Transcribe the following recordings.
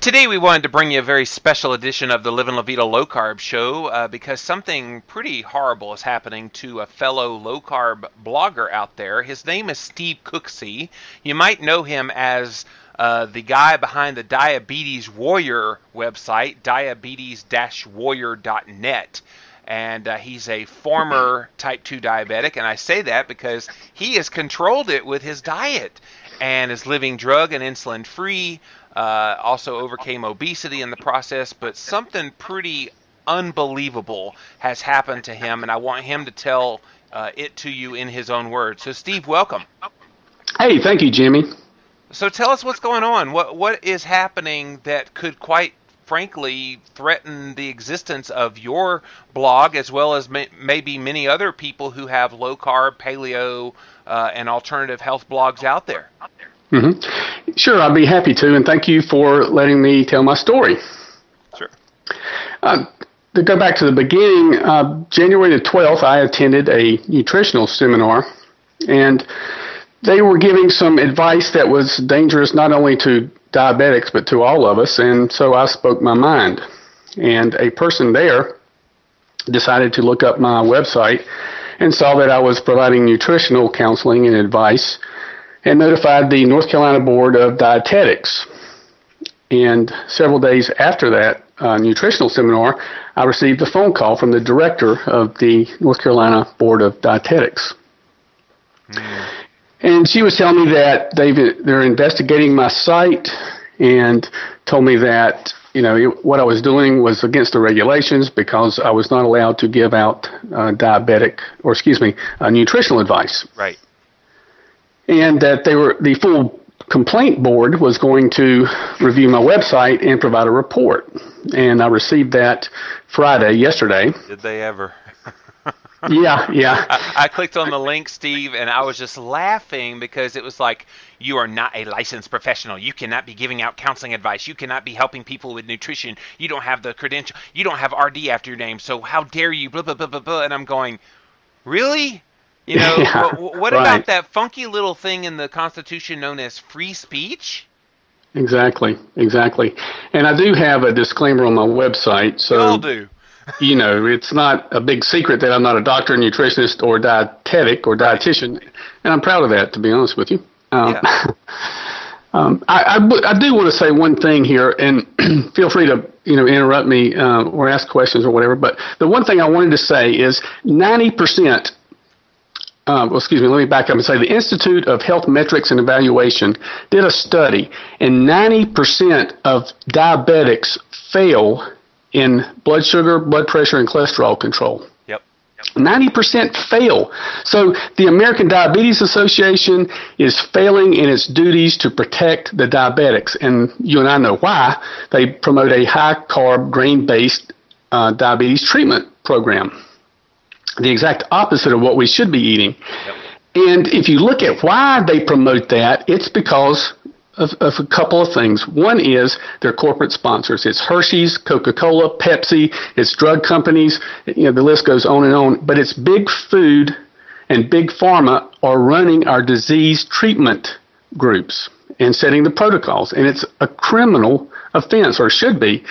Today we wanted to bring you a very special edition of the Livin Vida Low-Carb show because something pretty horrible is happening to a fellow low-carb blogger out there. His name is Steve Cooksey. You might know him as the guy behind the Diabetes Warrior website, diabetes-warrior.net. And he's a former type 2 diabetic, and I say that because he has controlled it with his diet and is living drug and insulin-free. Also overcame obesity in the process, but something pretty unbelievable has happened to him, and I want him to tell it to you in his own words. So, Steve, welcome. Hey, thank you, Jimmy. So tell us what's going on. What is happening that could quite frankly threaten the existence of your blog, as well as maybe many other people who have low-carb, paleo, and alternative health blogs out there? Mm-hmm. Sure, I'd be happy to, and thank you for letting me tell my story. Sure. To go back to the beginning, January the 12th, I attended a nutritional seminar, and they were giving some advice that was dangerous not only to diabetics, but to all of us, and so I spoke my mind. And a person there decided to look up my website and saw that I was providing nutritional counseling and advice, and notified the North Carolina Board of Dietetics. And several days after that nutritional seminar, I received a phone call from the director of the North Carolina Board of Dietetics. And she was telling me that they're investigating my site and told me that what I was doing was against the regulations because I was not allowed to give out nutritional advice. Right. And that the full complaint board was going to review my website and provide a report. And I received that yesterday. Did they ever? Yeah. I clicked on the link, Steve, and I was just laughing because it was like, you are not a licensed professional. You cannot be giving out counseling advice. You cannot be helping people with nutrition. You don't have the credential. You don't have RD after your name. So how dare you, blah, blah, blah, blah, blah. And I'm going, really? What right. about that funky little thing in the Constitution known as free speech? Exactly. And I do have a disclaimer on my website. So, we all do. It's not a big secret that I'm not a doctor, nutritionist, or dietetic or dietitian, and I'm proud of that, to be honest with you. I do want to say one thing here, and feel free to interrupt me or ask questions or whatever. But the one thing I wanted to say is 90%. Let me back up and say the Institute of Health Metrics and Evaluation did a study, and 90% of diabetics fail in blood sugar, blood pressure, and cholesterol control. Yep. 90% fail. So the American Diabetes Association is failing in its duties to protect the diabetics, and you and I know why. They promote a high-carb, grain-based diabetes treatment program. The exact opposite of what we should be eating. Yep. And if you look at why they promote that, it's because of a couple of things. One is their corporate sponsors. It's Hershey's, Coca-Cola, Pepsi, it's drug companies, the list goes on and on. But it's big food and big pharma are running our disease treatment groups and setting the protocols. And it's a criminal offense, or should be.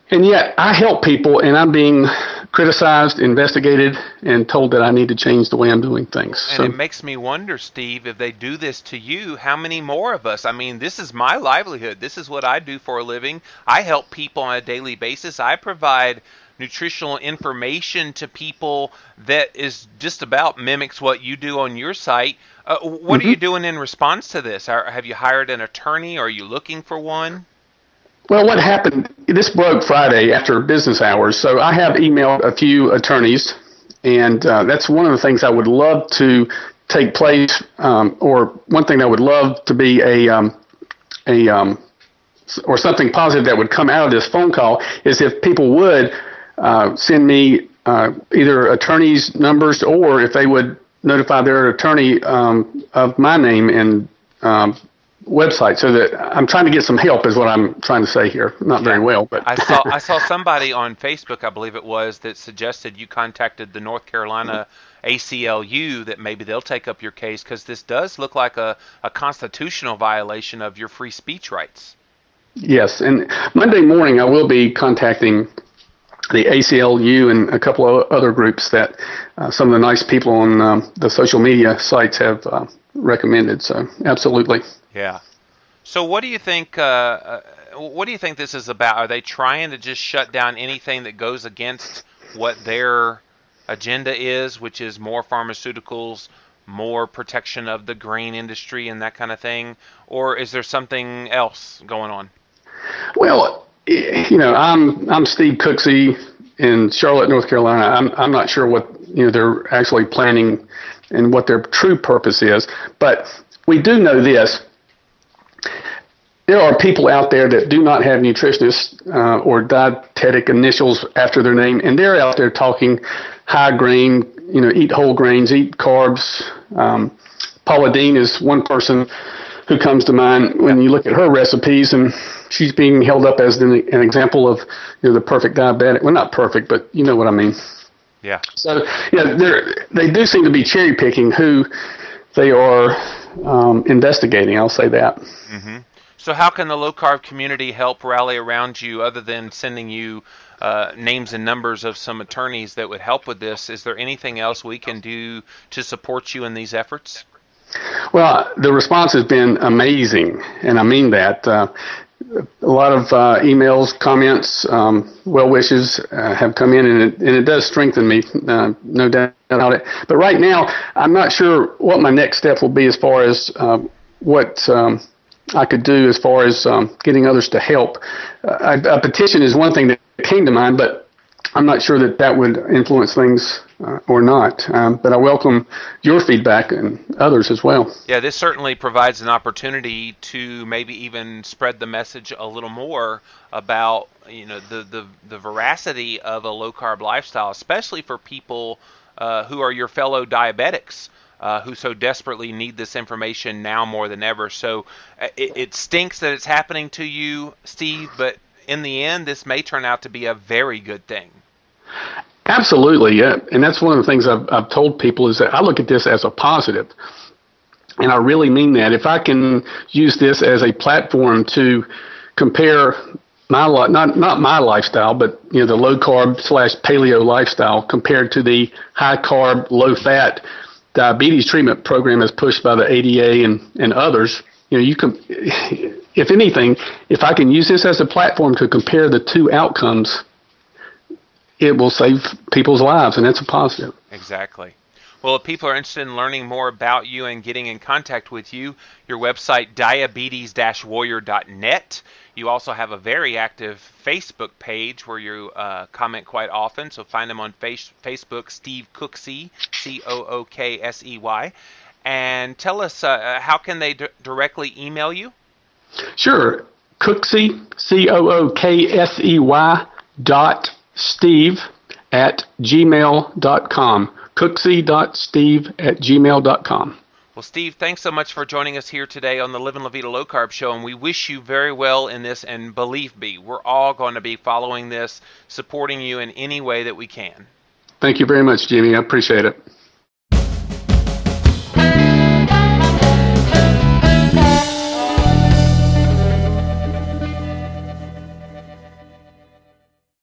And yet I help people, and I'm being criticized, investigated, and told that I need to change the way I'm doing things. And it makes me wonder, Steve, if they do this to you, how many more of us? I mean, this is my livelihood. This is what I do for a living. I help people on a daily basis. I provide nutritional information to people that is just about mimics what you do on your site. What are you doing in response to this? Have you hired an attorney? Or are you looking for one? Well, what happened, this broke Friday after business hours, so I have emailed a few attorneys, and that's one of the things I would love to take place, or one thing I would love to be or something positive that would come out of this phone call is if people would send me either attorneys' numbers, or if they would notify their attorney of my name and website, so that I'm trying to get some help is what I'm trying to say here. Not very well, but I saw somebody on Facebook, I believe it was, that suggested you contacted the North Carolina ACLU, that maybe they'll take up your case, because this does look like a constitutional violation of your free speech rights. Yes, and Monday morning I will be contacting the ACLU and a couple of other groups that some of the nice people on the social media sites have recommended. So absolutely. Yeah. So what do you think? What do you think this is about? Are they trying to just shut down anything that goes against what their agenda is, which is more pharmaceuticals, more protection of the grain industry, and that kind of thing? Or is there something else going on? Well, I'm Steve Cooksey in Charlotte, North Carolina. I'm not sure what they're actually planning and what their true purpose is, but we do know this. There are people out there that do not have nutritionists or dietetic initials after their name, and they're out there talking high grain, eat whole grains, eat carbs. Paula Dean is one person who comes to mind when you look at her recipes, and she's being held up as an example of the perfect diabetic. Well, not perfect, but you know what I mean. Yeah. So they do seem to be cherry picking who they are investigating. I'll say that. Mm-hmm. So how can the low-carb community help rally around you other than sending you names and numbers of some attorneys that would help with this? Is there anything else we can do to support you in these efforts? Well, the response has been amazing, and I mean that. A lot of emails, comments, well wishes have come in, and it does strengthen me, no doubt about it. But right now, I'm not sure what my next step will be as far as what I could do as far as getting others to help. A petition is one thing that came to mind, but I'm not sure that would influence things or not. But I welcome your feedback and others as well. Yeah, this certainly provides an opportunity to maybe even spread the message a little more about the veracity of a low carb lifestyle, especially for people who are your fellow diabetics. Who so desperately need this information now more than ever. So it stinks that it's happening to you, Steve, but in the end, this may turn out to be a very good thing. Absolutely, yeah. And that's one of the things I've told people is that I look at this as a positive. And I really mean that. If I can use this as a platform to compare my not my lifestyle, but the low carb / paleo lifestyle compared to the high carb, low fat diabetes treatment program as pushed by the ADA and others, you can, if anything, if I can use this as a platform to compare the two outcomes, it will save people's lives, and that's a positive. Exactly. Well, if people are interested in learning more about you and getting in contact with you, your website, diabetes-warrior.net. You also have a very active Facebook page where you comment quite often, so find them on Facebook, Steve Cooksey, Cooksey. And tell us, how can they directly email you? Sure. Cooksey, Cooksey.Steve@gmail.com. Cooksey.steve@gmail.com. Well, Steve, thanks so much for joining us here today on the Livin' La Vida Low Carb Show, and we wish you very well in this, and believe me, we're all going to be following this, supporting you in any way that we can. Thank you very much, Jimmy. I appreciate it.